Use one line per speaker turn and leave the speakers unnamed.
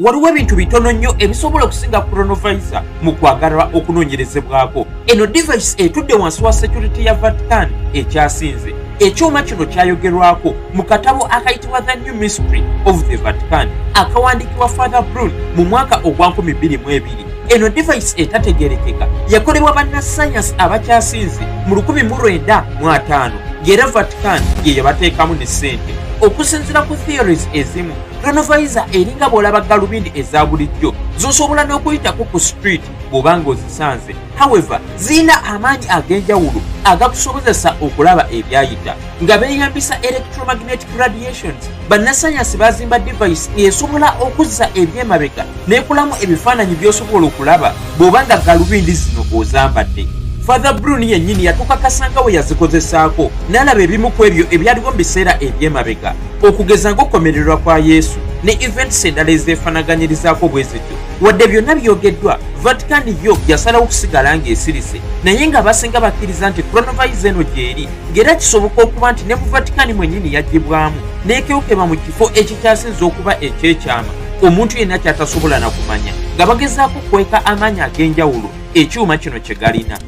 waliwo ebintu bitono nnyo ebisobola okusinga coronavirus mu kwagalwa okunoonyerezebwako. Eno device etudde wansi wa security ya Vatican ekyasinze. Ekyuma kino kyayogerwako mu katabo akayitibwa The New Mystery of the Vatican akawandiikibwa Father Bruni mu mwaka ogwa 2022. Eno device etategerekeka yakolebwa bannasayansi abakyasinze mu 1905 ng'era Vatican ye yabateekamu ne ssente. Okusinziira ku theories ezimu, coronavirus eringa bw'olaba galubindi eza bulijjo z'osobola n'okuyitako ku street bw'oba ng'ozisanze. However, zirina amaanyi ag'enjawulo agakusobozesa okulaba ebyayita nga beeyambisa electromagnetic radiations. Bannasayansi baazimba device esobola okuzza ebyemabega n'ekulamu ebifaananyi by'osobola okulaba bw'oba nga galubindi zino ozambadde. Father Bruni yennyini yatukakasa we yazikozesaako n'alaba ebimu ku ebyo ebyaliwo mu biseera ebyemabega, okugeza ng'okukomererwa kwa Yesu ne events endala ezeefanaganyirizaako bwe zityo. Wadde byonna byogeddwa, Vatican yo yasalawo okusigala ng'esirise, naye nga basinga bakkiriza nti coronavirus eno gy'eri, ng'era kisoboka okuba nti ne mu Vatican mwennyini yaggibwamu n'ekyokebwa mu kifo ekikyasinza okuba eky'ekyama omuntu yenna ky'atasobola na kumanya, nga bagezaako kweka amaanyi ag'enjawulo ekyuma kino kye galina.